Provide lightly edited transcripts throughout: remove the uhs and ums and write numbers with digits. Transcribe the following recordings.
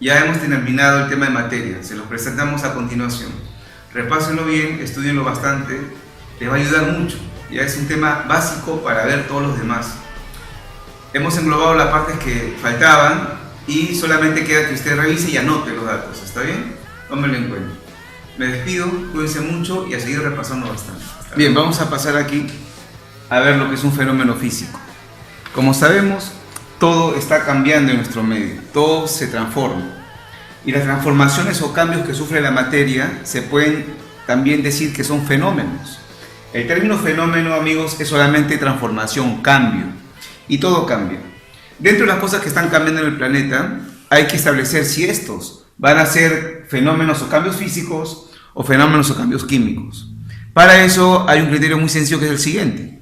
ya hemos terminado el tema de materia, se los presentamos a continuación. Repásenlo bien, estudienlo bastante, les va a ayudar mucho. Ya es un tema básico para ver todos los demás. Hemos englobado las partes que faltaban y solamente queda que usted revise y anote los datos, ¿está bien? Tómenlo en cuenta. Me despido, cuídense mucho y a seguir repasando bastante. Bien, vamos a pasar aquí a ver lo que es un fenómeno físico. Como sabemos, todo está cambiando en nuestro medio, todo se transforma. Y las transformaciones o cambios que sufre la materia se pueden también decir que son fenómenos. El término fenómeno, amigos, es solamente transformación, cambio. Y todo cambia. Dentro de las cosas que están cambiando en el planeta, hay que establecer si estos van a ser fenómenos o cambios físicos o fenómenos o cambios químicos. Para eso hay un criterio muy sencillo que es el siguiente.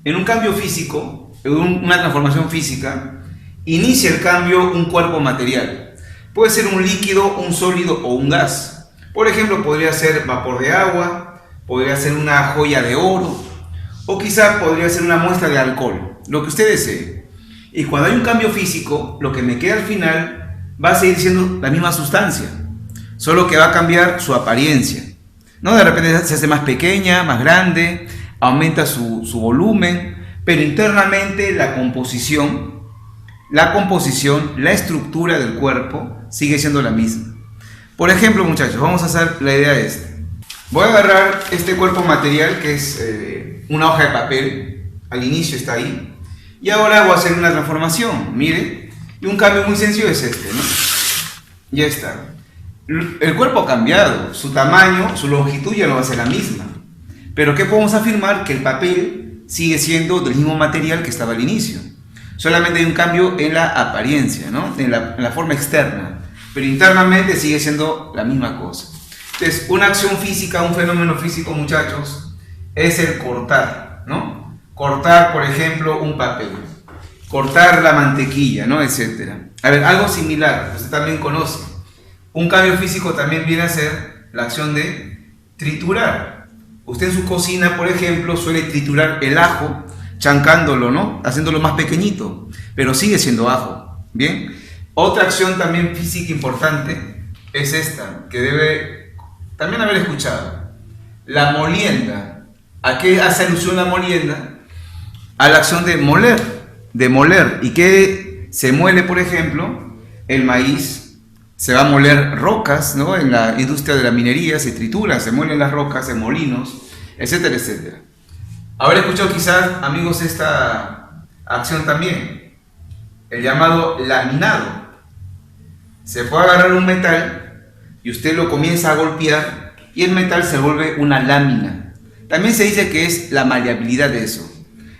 En un cambio físico, en una transformación física, inicia el cambio un cuerpo material. Puede ser un líquido, un sólido o un gas. Por ejemplo, podría ser vapor de agua, podría ser una joya de oro, o quizá podría ser una muestra de alcohol, lo que usted desee. Y cuando hay un cambio físico, lo que me queda al final va a seguir siendo la misma sustancia, solo que va a cambiar su apariencia, ¿no? De repente se hace más pequeña, más grande, aumenta su volumen, pero internamente la composición, la estructura del cuerpo sigue siendo la misma. Por ejemplo, muchachos, vamos a hacer la idea de esta. Voy a agarrar este cuerpo material que es una hoja de papel, al inicio está ahí, y ahora voy a hacer una transformación, mire, y un cambio muy sencillo es este, ¿no? Ya está. El cuerpo ha cambiado, su tamaño, su longitud ya no va a ser la misma, pero ¿qué podemos afirmar? Que el papel sigue siendo del mismo material que estaba al inicio, solamente hay un cambio en la apariencia, ¿no? En la forma externa, pero internamente sigue siendo la misma cosa. Entonces, una acción física, un fenómeno físico, muchachos, es el cortar, ¿no? Cortar, por ejemplo, un papel, cortar la mantequilla, ¿no? Etcétera. A ver, algo similar, usted también conoce. Un cambio físico también viene a ser la acción de triturar. Usted en su cocina, por ejemplo, suele triturar el ajo, chancándolo, ¿no? Haciéndolo más pequeñito, pero sigue siendo ajo, ¿bien? Otra acción también física importante es esta, que debe también haber escuchado. La molienda. ¿A qué hace alusión la molienda? A la acción de moler. ¿Y qué se muele, por ejemplo? El maíz. Se va a moler rocas, ¿no? En la industria de la minería se trituran, se muelen las rocas en molinos, etcétera, etcétera. Habré escuchado quizás, amigos, esta acción también, el llamado laminado. Se puede agarrar un metal y usted lo comienza a golpear y el metal se vuelve una lámina. También se dice que es la maleabilidad de eso.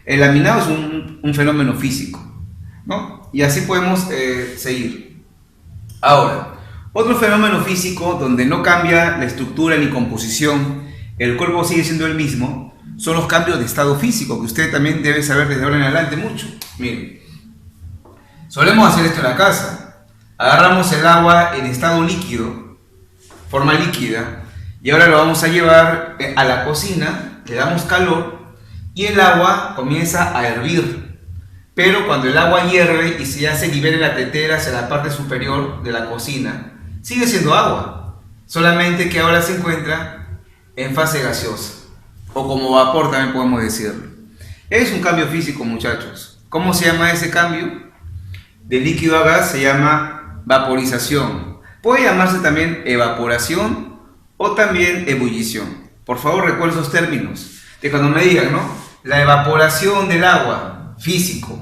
El laminado es un fenómeno físico, ¿no? Y así podemos seguir. Ahora, otro fenómeno físico donde no cambia la estructura ni composición, el cuerpo sigue siendo el mismo, son los cambios de estado físico, que usted también debe saber desde ahora en adelante mucho. Miren, solemos hacer esto en la casa. Agarramos el agua en estado líquido, forma líquida, y ahora lo vamos a llevar a la cocina, le damos calor y el agua comienza a hervir. Pero cuando el agua hierve y ya se libera la tetera hacia la parte superior de la cocina, sigue siendo agua, solamente que ahora se encuentra en fase gaseosa, o como vapor también podemos decirlo. Es un cambio físico, muchachos. ¿Cómo se llama ese cambio? De líquido a gas se llama vaporización. Puede llamarse también evaporación o también ebullición. Por favor, recuerden esos términos, de cuando me digan, ¿no? La evaporación del agua, físico,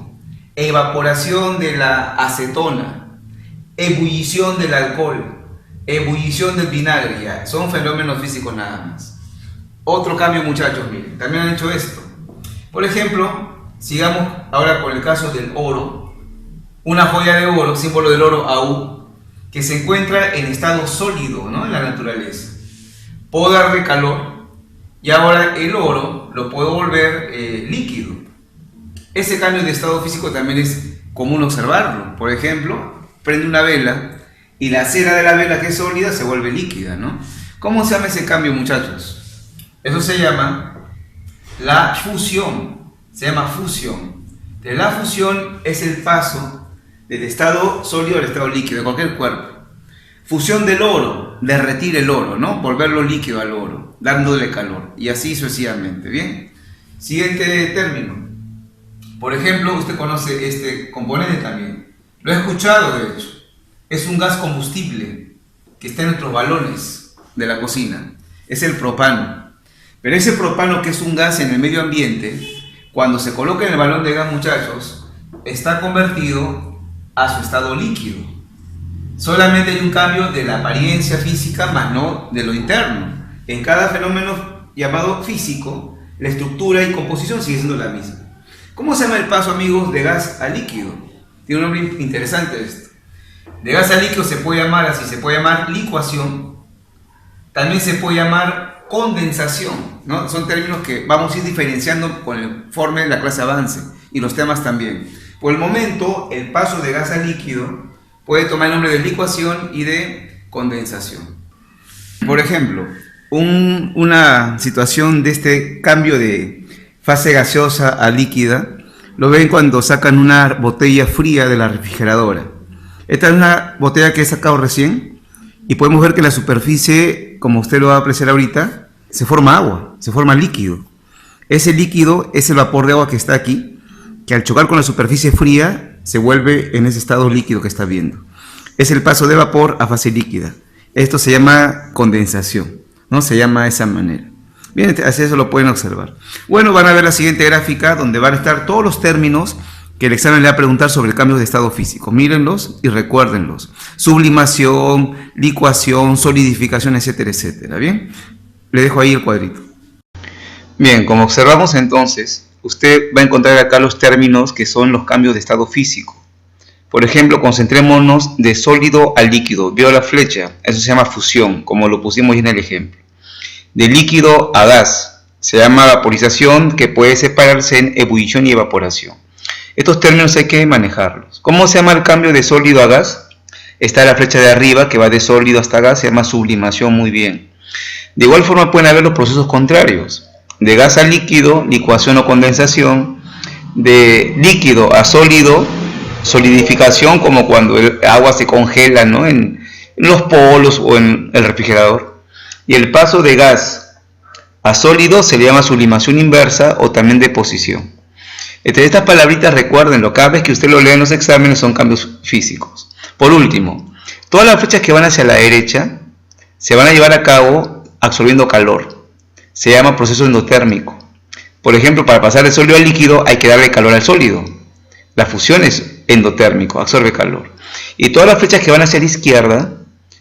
evaporación de la acetona, ebullición del alcohol, ebullición del vinagre, ya, son fenómenos físicos nada más. Otro cambio, muchachos, miren, también han hecho esto. Por ejemplo, sigamos ahora con el caso del oro, una joya de oro, símbolo del oro AU, que se encuentra en estado sólido, ¿no? En la naturaleza. Puedo darle calor y ahora el oro lo puedo volver líquido. Ese cambio de estado físico también es común observarlo. Por ejemplo, prende una vela y la cera de la vela, que es sólida, se vuelve líquida, ¿no? ¿Cómo se llama ese cambio, muchachos? Eso se llama la fusión. Se llama fusión. La fusión es el paso del estado sólido al estado líquido de cualquier cuerpo. Fusión del oro, derretir el oro, ¿no? Volverlo líquido al oro, dándole calor, y así sucesivamente, ¿bien? Siguiente término. Por ejemplo, usted conoce este componente también. Lo he escuchado, de hecho. Es un gas combustible que está en nuestros balones de la cocina. Es el propano. Pero ese propano, que es un gas en el medio ambiente, cuando se coloca en el balón de gas, muchachos, está convertido a su estado líquido. Solamente hay un cambio de la apariencia física, más no de lo interno. En cada fenómeno llamado físico, la estructura y composición sigue siendo la misma. ¿Cómo se llama el paso, amigos, de gas a líquido? Tiene un nombre interesante esto. De gas a líquido se puede llamar así, se puede llamar licuación, también se puede llamar condensación, ¿no? Son términos que vamos a ir diferenciando conforme de la clase avance y los temas también. Por el momento, el paso de gas a líquido puede tomar el nombre de licuación y de condensación. Por ejemplo, una situación de este cambio de fase gaseosa a líquida lo ven cuando sacan una botella fría de la refrigeradora. Esta es una botella que he sacado recién y podemos ver que la superficie, como usted lo va a apreciar ahorita, se forma agua, se forma líquido. Ese líquido es el vapor de agua que está aquí, que al chocar con la superficie fría se vuelve en ese estado líquido que está viendo. Es el paso de vapor a fase líquida. Esto se llama condensación, ¿no? Se llama de esa manera. Bien, así eso lo pueden observar. Bueno, van a ver la siguiente gráfica donde van a estar todos los términos que el examen le va a preguntar sobre el cambio de estado físico. Mírenlos y recuérdenlos. Sublimación, licuación, solidificación, etcétera, etcétera. Bien, le dejo ahí el cuadrito. Bien, como observamos entonces, usted va a encontrar acá los términos que son los cambios de estado físico. Por ejemplo, concentrémonos de sólido a líquido. Veo la flecha, eso se llama fusión, como lo pusimos en el ejemplo. De líquido a gas, se llama vaporización, que puede separarse en ebullición y evaporación. Estos términos hay que manejarlos. ¿Cómo se llama el cambio de sólido a gas? Está la flecha de arriba, que va de sólido hasta gas, se llama sublimación, muy bien. De igual forma pueden haber los procesos contrarios. De gas a líquido, licuación o condensación. De líquido a sólido, solidificación, como cuando el agua se congela, ¿no? en los polos o en el refrigerador. Y el paso de gas a sólido se le llama sublimación inversa o también deposición. Entre estas palabritas, recuérdenlo, cada vez que usted lo lee en los exámenes son cambios físicos. Por último, todas las flechas que van hacia la derecha se van a llevar a cabo absorbiendo calor. Se llama proceso endotérmico. Por ejemplo, para pasar del sólido al líquido hay que darle calor al sólido. La fusión es endotérmico, absorbe calor. Y todas las flechas que van hacia la izquierda,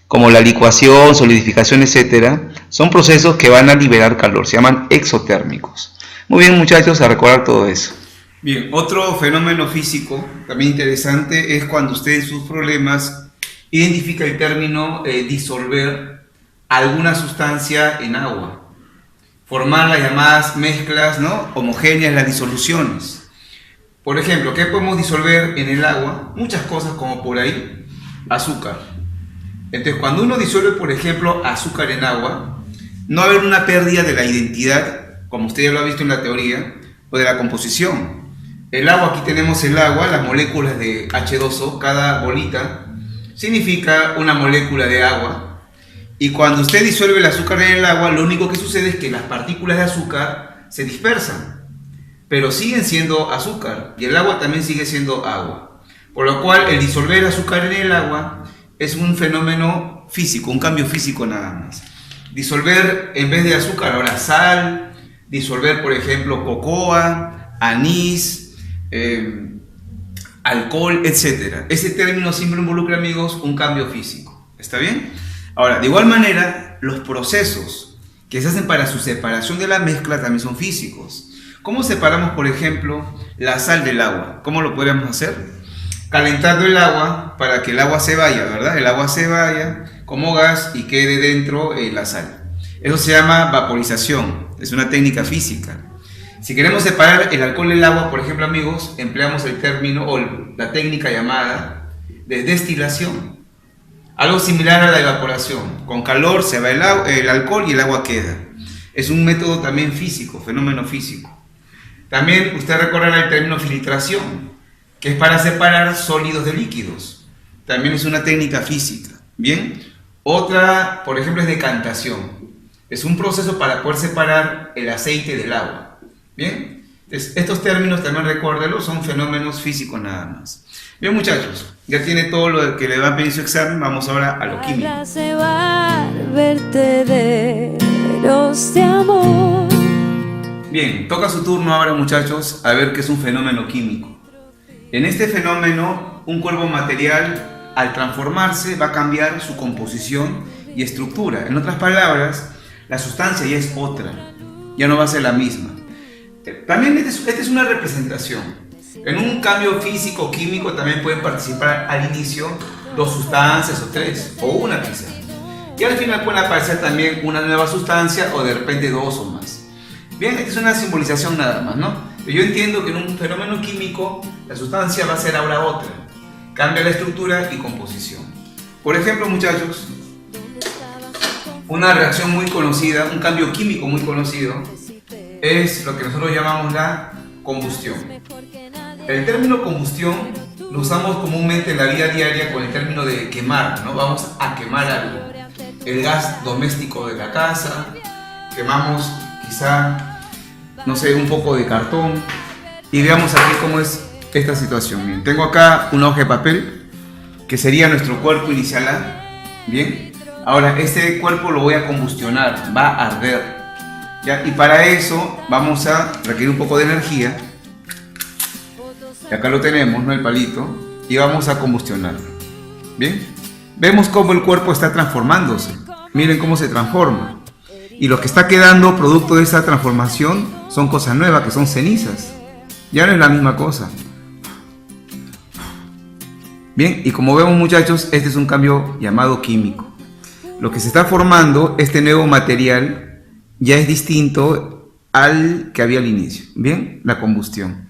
como la licuación, solidificación, etcétera, son procesos que van a liberar calor, se llaman exotérmicos. Muy bien, muchachos, a recordar todo eso. Bien, otro fenómeno físico también interesante es cuando usted en sus problemas identifica el término disolver alguna sustancia en agua, formar las llamadas mezclas, ¿no?, homogéneas, las disoluciones. Por ejemplo, ¿qué podemos disolver en el agua? Muchas cosas, como por ahí, azúcar. Entonces, cuando uno disuelve, por ejemplo, azúcar en agua, no va a haber una pérdida de la identidad, como usted ya lo ha visto en la teoría, o de la composición. El agua, aquí tenemos el agua, las moléculas de H2O, cada bolita significa una molécula de agua. Y cuando usted disuelve el azúcar en el agua, lo único que sucede es que las partículas de azúcar se dispersan, pero siguen siendo azúcar, y el agua también sigue siendo agua. Por lo cual, el disolver azúcar en el agua es un fenómeno físico, un cambio físico nada más. Disolver, en vez de azúcar, ahora sal, disolver, por ejemplo, cocoa, anís, alcohol, etc. Ese término siempre involucra, amigos, un cambio físico. ¿Está bien? Ahora, de igual manera, los procesos que se hacen para su separación de la mezcla también son físicos. ¿Cómo separamos, por ejemplo, la sal del agua? ¿Cómo lo podríamos hacer? Calentando el agua para que el agua se vaya, ¿verdad? El agua se vaya como gas y quede dentro la sal. Eso se llama vaporización, es una técnica física. Si queremos separar el alcohol del agua, por ejemplo, amigos, empleamos el término o la técnica llamada de destilación. Algo similar a la evaporación. Con calor se va el alcohol y el agua queda. Es un método también físico, fenómeno físico. También usted recordará el término filtración, que es para separar sólidos de líquidos. También es una técnica física. Bien, Otra, por ejemplo, es decantación. Es un proceso para poder separar el aceite del agua. ¿Bien? Entonces, estos términos también recuérdenlo, son fenómenos físicos nada más. Bien, muchachos, ya tiene todo lo que le va a pedir su examen. Vamos ahora a lo químico. Vertederos de amor. Bien, toca su turno ahora, muchachos, a ver qué es un fenómeno químico. En este fenómeno, un cuerpo material, al transformarse, va a cambiar su composición y estructura. En otras palabras, la sustancia ya es otra, ya no va a ser la misma. También esta es una representación. En un cambio físico-químico también pueden participar al inicio 2 sustancias o 3, o una quizá. Y al final pueden aparecer también una nueva sustancia o de repente 2 o más. Bien, esta es una simbolización nada más, ¿no? Pero yo entiendo que en un fenómeno químico la sustancia va a ser ahora otra. Cambia la estructura y composición. Por ejemplo, muchachos, una reacción muy conocida, un cambio químico muy conocido, es lo que nosotros llamamos la combustión. El término combustión lo usamos comúnmente en la vida diaria con el término de quemar, ¿no? Vamos a quemar algo. El gas doméstico de la casa, quemamos quizá, no sé, un poco de cartón. Y veamos aquí cómo es esta situación. Bien, tengo acá una hoja de papel, que sería nuestro cuerpo inicial A. Bien, ahora este cuerpo lo voy a combustionar, va a arder. ¿Ya? Y para eso vamos a requerir un poco de energía. Y acá lo tenemos, ¿no? El palito. Y vamos a combustionarlo. Bien, vemos cómo el cuerpo está transformándose. Miren cómo se transforma. Y lo que está quedando producto de esa transformación son cosas nuevas, que son cenizas. Ya no es la misma cosa. Bien, y como vemos, muchachos, este es un cambio llamado químico. Lo que se está formando, este nuevo material, ya es distinto al que había al inicio. Bien, la combustión.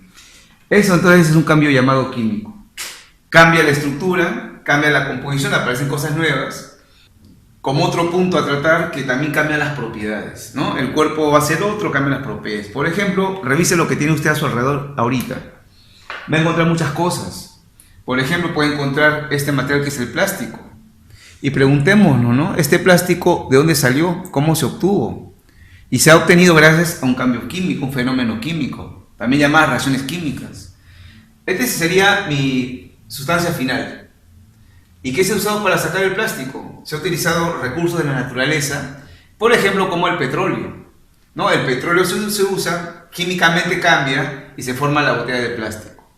Eso entonces es un cambio llamado químico. Cambia la estructura, cambia la composición, aparecen cosas nuevas. Como otro punto a tratar, que también cambia las propiedades, ¿no? El cuerpo va a ser otro, cambia las propiedades. Por ejemplo, revise lo que tiene usted a su alrededor ahorita. Va a encontrar muchas cosas. Por ejemplo, puede encontrar este material que es el plástico. Y preguntémonos, ¿no? ¿Este plástico de dónde salió? ¿Cómo se obtuvo? Y se ha obtenido gracias a un cambio químico, un fenómeno químico, también llamadas reacciones químicas. Este sería mi sustancia final. ¿Y qué se ha usado para sacar el plástico? Se ha utilizado recursos de la naturaleza, por ejemplo, como el petróleo. ¿No? El petróleo se usa, químicamente cambia y se forma la botella de plástico.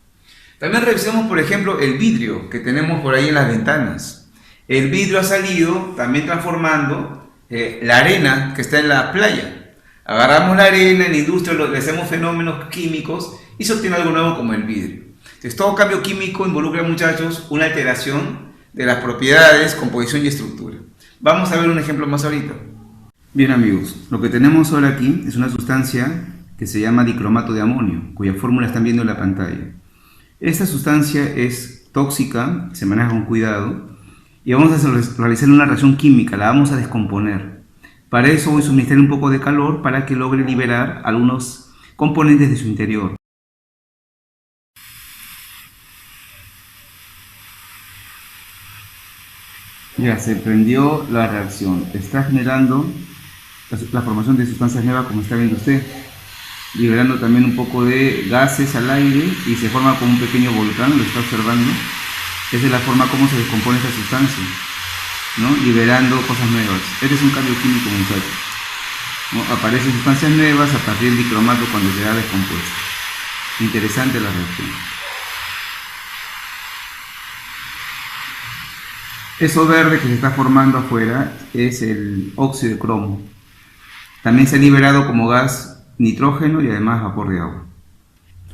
También revisemos, por ejemplo, el vidrio que tenemos por ahí en las ventanas. El vidrio ha salido también transformando la arena que está en la playa. Agarramos la arena en la industria, le hacemos fenómenos químicos y se obtiene algo nuevo como el vidrio. Entonces, todo cambio químico involucra, muchachos, una alteración de las propiedades, composición y estructura. Vamos a ver un ejemplo más ahorita. Bien, amigos, lo que tenemos ahora aquí es una sustancia que se llama dicromato de amonio, cuya fórmula están viendo en la pantalla. Esta sustancia es tóxica, se maneja con cuidado y vamos a realizar una reacción química, la vamos a descomponer. Para eso voy a suministrar un poco de calor para que logre liberar algunos componentes de su interior. Ya se prendió la reacción, está generando la formación de sustancias nuevas, como está viendo usted, liberando también un poco de gases al aire y se forma como un pequeño volcán, lo está observando. Esa es la forma como se descompone esta sustancia, ¿no? Liberando cosas nuevas. Este es un cambio químico, muchachos, ¿no? Aparecen sustancias nuevas a partir del dicromato cuando se da descompuesto. Interesante la reacción. Eso verde que se está formando afuera es el óxido de cromo. También se ha liberado como gas nitrógeno y además vapor de agua.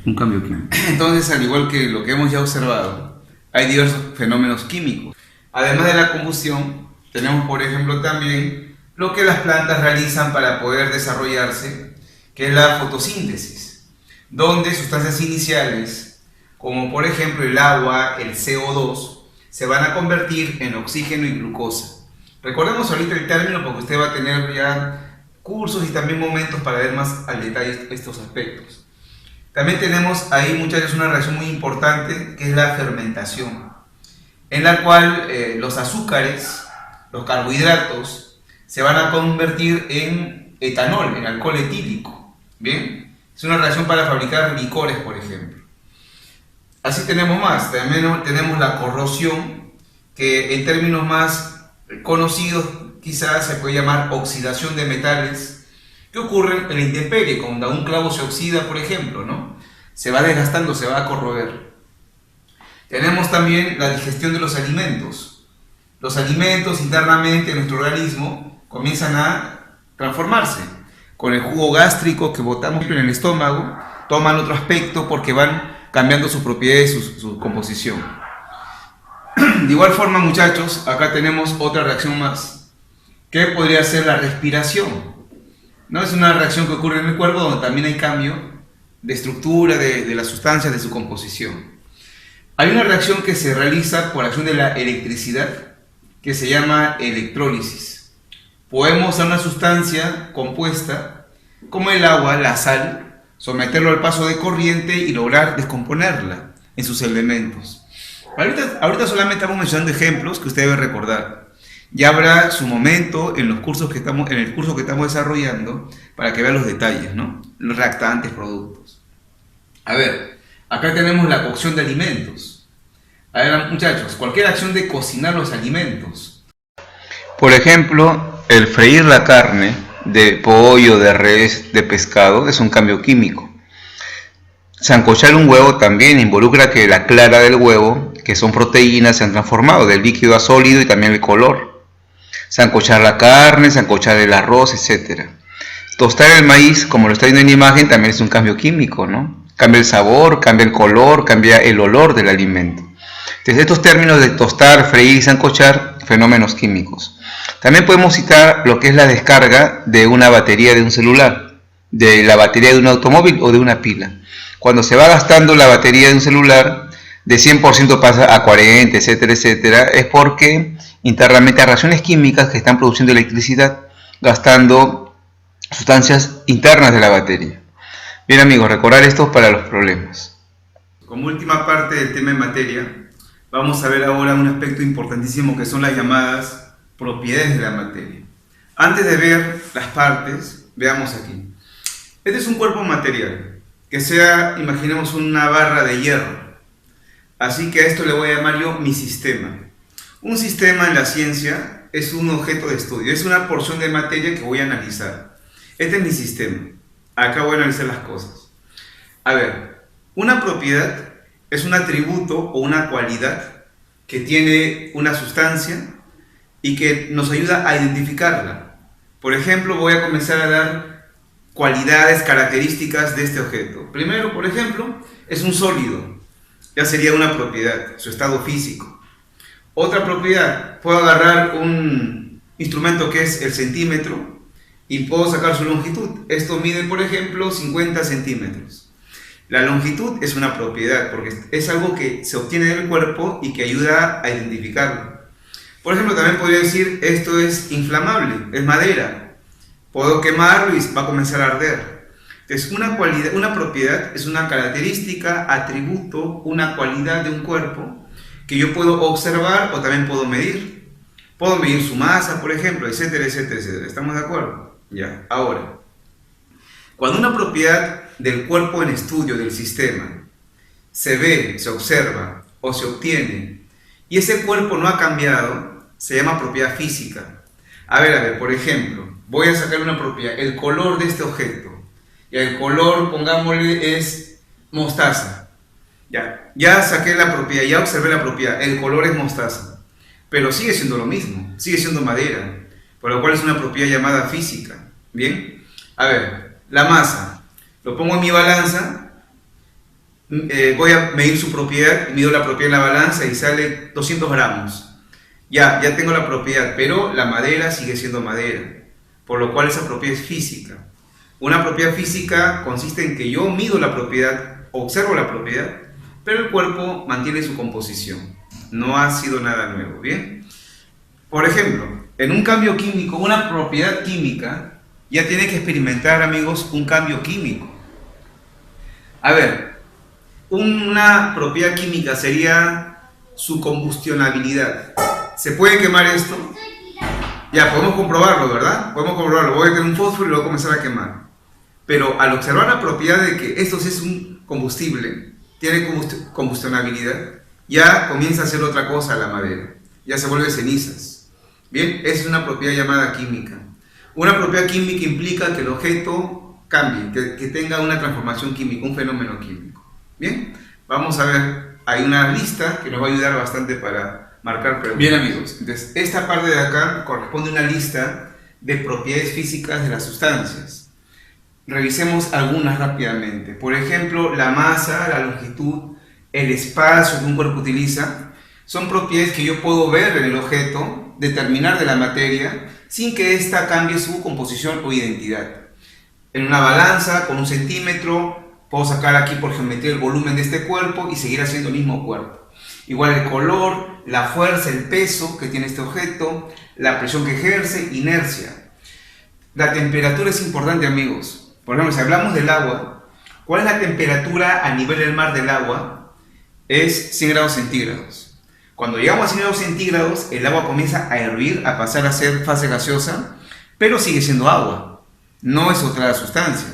Un cambio químico. Entonces, al igual que lo que hemos ya observado, hay diversos fenómenos químicos. Además de la combustión, tenemos por ejemplo también lo que las plantas realizan para poder desarrollarse, que es la fotosíntesis, donde sustancias iniciales, como por ejemplo el agua, el CO2, se van a convertir en oxígeno y glucosa. Recordemos ahorita el término porque usted va a tener ya cursos y también momentos para ver más al detalle estos aspectos. También tenemos ahí, muchachos, una reacción muy importante que es la fermentación, en la cual los azúcares los carbohidratos se van a convertir en etanol, en alcohol etílico. ¿Bien? Es una reacción para fabricar licores, por ejemplo. Así tenemos más. También tenemos la corrosión, que en términos más conocidos quizás se puede llamar oxidación de metales, que ocurren en la intemperie, cuando un clavo se oxida, por ejemplo, ¿no? Se va desgastando, se va a corroer. Tenemos también la digestión de los alimentos. Los alimentos internamente en nuestro organismo comienzan a transformarse. Con el jugo gástrico que botamos en el estómago, toman otro aspecto porque van cambiando sus propiedades, su composición. De igual forma, muchachos, acá tenemos otra reacción más, que podría ser la respiración. ¿No? Es una reacción que ocurre en el cuerpo donde también hay cambio de estructura de las sustancias, de su composición. Hay una reacción que se realiza por acción de la electricidad, que se llama electrólisis. Podemos a una sustancia compuesta, como el agua, la sal, someterlo al paso de corriente y lograr descomponerla en sus elementos. Ahorita solamente estamos mencionando ejemplos que usted debe recordar. Ya habrá su momento en el curso que estamos desarrollando para que vean los detalles, ¿no? Los reactantes, productos. A ver, acá tenemos la cocción de alimentos. A ver, muchachos, cualquier acción de cocinar los alimentos. Por ejemplo, el freír la carne de pollo, de res, de pescado es un cambio químico. Sancochar un huevo también involucra que la clara del huevo, que son proteínas, se han transformado del líquido a sólido y también el color. Sancochar la carne, sancochar el arroz, etc. Tostar el maíz, como lo está viendo en la imagen, también es un cambio químico, ¿no? Cambia el sabor, cambia el color, cambia el olor del alimento. Entonces, estos términos de tostar, freír y sancochar, fenómenos químicos. También podemos citar lo que es la descarga de una batería de un celular, de la batería de un automóvil o de una pila. Cuando se va gastando la batería de un celular, de 100% pasa a 40, etcétera, etcétera, es porque internamente hay reacciones químicas que están produciendo electricidad, gastando sustancias internas de la batería. Bien, amigos, recordar esto para los problemas. Como última parte del tema en materia, vamos a ver ahora un aspecto importantísimo que son las llamadas propiedades de la materia. Antes de ver las partes, veamos aquí. Este es un cuerpo material, que sea, imaginemos, una barra de hierro. Así que a esto le voy a llamar yo mi sistema. Un sistema en la ciencia es un objeto de estudio, es una porción de materia que voy a analizar. Este es mi sistema. Acá voy a analizar las cosas. A ver, una propiedad es un atributo o una cualidad que tiene una sustancia y que nos ayuda a identificarla. Por ejemplo, voy a comenzar a dar cualidades, características de este objeto. Primero, por ejemplo, es un sólido. Ya sería una propiedad, su estado físico. Otra propiedad, puedo agarrar un instrumento que es el centímetro y puedo sacar su longitud. Esto mide, por ejemplo, 50 centímetros. La longitud es una propiedad porque es algo que se obtiene del cuerpo y que ayuda a identificarlo. Por ejemplo, también podría decir, esto es inflamable, es madera. Puedo quemarlo y va a comenzar a arder. Entonces, una propiedad es una característica, atributo, una cualidad de un cuerpo que yo puedo observar o también puedo medir. Puedo medir su masa, por ejemplo, etcétera, etcétera, etcétera. ¿Estamos de acuerdo? Ya, ahora, cuando una propiedad del cuerpo en estudio del sistema se ve, se observa o se obtiene y ese cuerpo no ha cambiado, se llama propiedad física. A ver, por ejemplo, voy a sacar una propiedad, el color de este objeto. Y el color, pongámosle, es mostaza. Ya saqué la propiedad, ya observé la propiedad, el color es mostaza. Pero sigue siendo lo mismo, sigue siendo madera, por lo cual es una propiedad llamada física. Bien, a ver, la masa, lo pongo en mi balanza, voy a medir su propiedad, mido la propiedad en la balanza y sale 200 gramos. Ya tengo la propiedad, pero la madera sigue siendo madera, por lo cual esa propiedad es física. Una propiedad física consiste en que yo mido la propiedad, observo la propiedad, pero el cuerpo mantiene su composición. No ha sido nada nuevo, ¿bien? Por ejemplo, en un cambio químico, una propiedad química ya tiene que experimentar, amigos, un cambio químico. A ver, una propiedad química sería su combustionabilidad. ¿Se puede quemar esto? Ya, podemos comprobarlo, ¿verdad? Podemos comprobarlo. Voy a tener un fósforo y lo voy a comenzar a quemar. Pero al observar la propiedad de que esto sí es un combustible, tiene combustionabilidad, ya comienza a hacer otra cosa la madera. Ya se vuelve cenizas. Bien, esa es una propiedad llamada química. Una propiedad química implica que el objeto cambie, que tenga una transformación química, un fenómeno químico. Bien, vamos a ver, hay una lista que nos va a ayudar bastante para marcar preguntas. Bien amigos, entonces esta parte de acá corresponde a una lista de propiedades físicas de las sustancias. Revisemos algunas rápidamente. Por ejemplo, la masa, la longitud, el espacio que un cuerpo utiliza, son propiedades que yo puedo ver en el objeto, determinar de la materia, sin que ésta cambie su composición o identidad. En una balanza, con un centímetro, puedo sacar aquí por geometría el volumen de este cuerpo y seguir haciendo el mismo cuerpo. Igual el color, la fuerza, el peso que tiene este objeto, la presión que ejerce, inercia. La temperatura es importante, amigos. Por ejemplo, si hablamos del agua, ¿cuál es la temperatura a nivel del mar del agua? Es 100 grados centígrados. Cuando llegamos a 100 grados centígrados, el agua comienza a hervir, a pasar a ser fase gaseosa, pero sigue siendo agua, no es otra sustancia.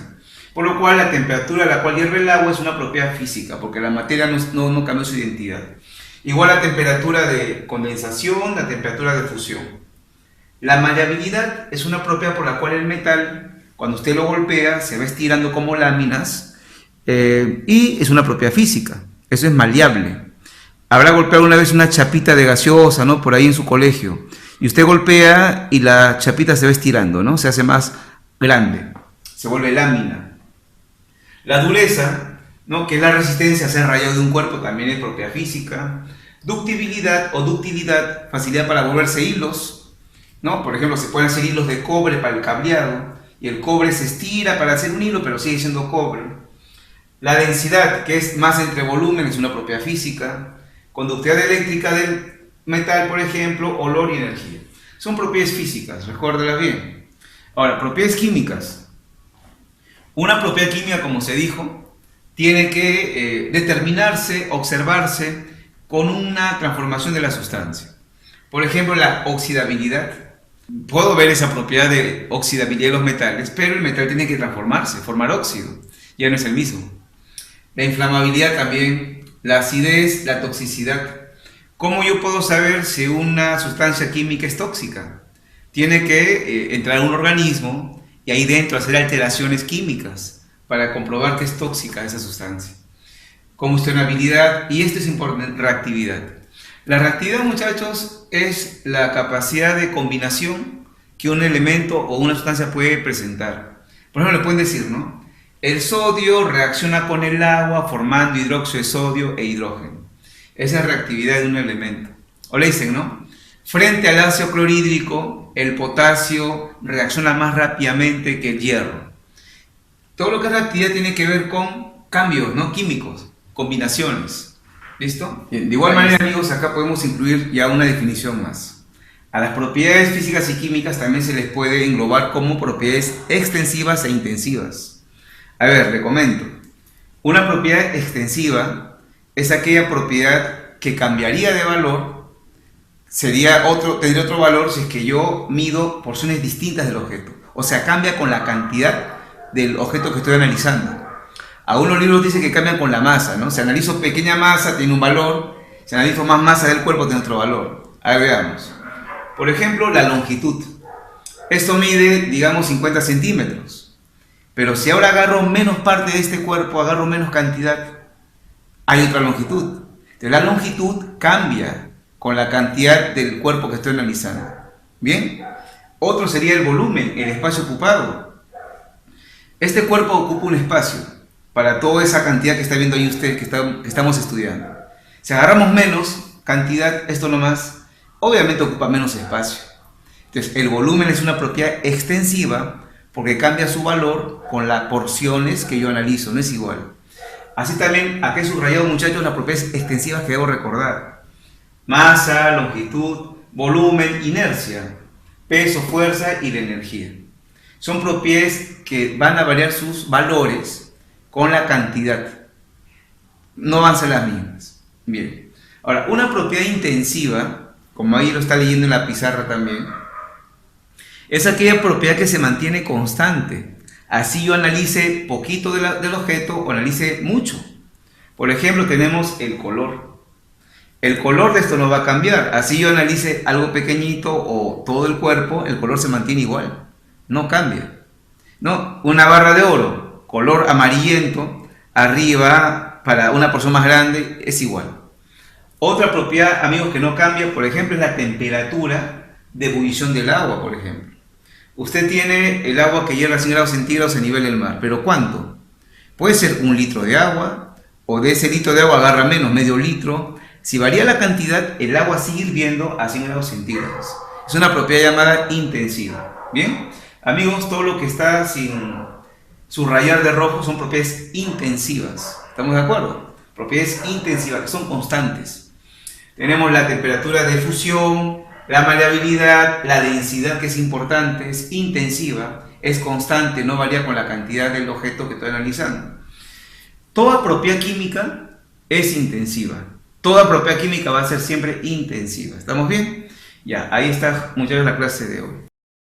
Por lo cual, la temperatura a la cual hierve el agua es una propiedad física, porque la materia no cambió su identidad. Igual la temperatura de condensación, la temperatura de fusión. La maleabilidad es una propiedad por la cual el metal, cuando usted lo golpea, se va estirando como láminas, y es una propiedad física, eso es maleable. Habrá golpeado una vez una chapita de gaseosa, ¿no? Por ahí en su colegio, y usted golpea y la chapita se va estirando, ¿no? Se hace más grande, se vuelve lámina. La dureza, ¿no? Que es la resistencia a ser rayado de un cuerpo, también es propiedad física. Ductibilidad o ductilidad, facilidad para volverse hilos, ¿no? Por ejemplo, se pueden hacer hilos de cobre para el cableado, y el cobre se estira para hacer un hilo, pero sigue siendo cobre. La densidad, que es masa entre volumen, es una propiedad física. Conductividad eléctrica del metal, por ejemplo, olor y energía. Son propiedades físicas, recuérdelas bien. Ahora, propiedades químicas. Una propiedad química, como se dijo, tiene que determinarse, observarse con una transformación de la sustancia. Por ejemplo, la oxidabilidad. Puedo ver esa propiedad de oxidabilidad de los metales, pero el metal tiene que transformarse, formar óxido. Ya no es el mismo. La inflamabilidad también, la acidez, la toxicidad. ¿Cómo yo puedo saber si una sustancia química es tóxica? Tiene que entrar a un organismo y ahí dentro hacer alteraciones químicas para comprobar que es tóxica esa sustancia. Combustionabilidad, y esto es importante, reactividad. La reactividad, muchachos, es la capacidad de combinación que un elemento o una sustancia puede presentar. Por ejemplo, le pueden decir, ¿no? El sodio reacciona con el agua formando hidróxido de sodio e hidrógeno. Esa es la reactividad de un elemento. O le dicen, ¿no? Frente al ácido clorhídrico, el potasio reacciona más rápidamente que el hierro. Todo lo que es reactividad tiene que ver con cambios, ¿no? Químicos, combinaciones. ¿Listo? Bien, de igual manera, amigos, acá podemos incluir ya una definición más. A las propiedades físicas y químicas también se les puede englobar como propiedades extensivas e intensivas. A ver, le comento. Una propiedad extensiva es aquella propiedad que cambiaría de valor, tendría otro valor si es que yo mido porciones distintas del objeto. O sea, cambia con la cantidad del objeto que estoy analizando. Algunos libros dicen que cambian con la masa, ¿no? Si analizo pequeña masa, tiene un valor. Si analizo más masa del cuerpo, tiene otro valor. A ver, veamos. Por ejemplo, la longitud. Esto mide, digamos, 50 centímetros. Pero si ahora agarro menos parte de este cuerpo, agarro menos cantidad, hay otra longitud. Entonces, la longitud cambia con la cantidad del cuerpo que estoy analizando. ¿Bien? Otro sería el volumen, el espacio ocupado. Este cuerpo ocupa un espacio para toda esa cantidad que está viendo ahí usted, que estamos estudiando. Si agarramos menos cantidad, esto nomás, obviamente ocupa menos espacio. Entonces, el volumen es una propiedad extensiva porque cambia su valor con las porciones que yo analizo, no es igual. Así también, aquí he subrayado, muchachos, las propiedades extensivas que debo recordar. Masa, longitud, volumen, inercia, peso, fuerza y la energía. Son propiedades que van a variar sus valores con la cantidad. No van a ser las mismas. Bien. Ahora, una propiedad intensiva, como ahí lo está leyendo en la pizarra también, Es aquella propiedad que se mantiene constante. Así yo analice poquito del objeto o analice mucho. Por ejemplo, tenemos el color. El color de esto no va a cambiar. Así yo analice algo pequeñito o todo el cuerpo, el color se mantiene igual. No cambia. ¿No? Una barra de oro, color amarillento, arriba para una porción más grande, es igual. Otra propiedad, amigos, que no cambia, por ejemplo, es la temperatura de ebullición del agua, por ejemplo. Usted tiene el agua que hierve a 100 grados centígrados a nivel del mar, pero ¿cuánto? Puede ser 1 litro de agua, o de ese litro de agua agarra menos, medio litro. Si varía la cantidad, el agua sigue hirviendo a 100 grados centígrados. Es una propiedad llamada intensiva. ¿Bien? Amigos, todo lo que está sin subrayar de rojo son propiedades intensivas. ¿Estamos de acuerdo? Propiedades intensivas, que son constantes. Tenemos la temperatura de fusión, la maleabilidad, la densidad, que es importante, es intensiva, es constante, no varía con la cantidad del objeto que estoy analizando. Toda propiedad química es intensiva. Toda propiedad química va a ser siempre intensiva. ¿Estamos bien? Ya, ahí está muchas veces la clase de hoy.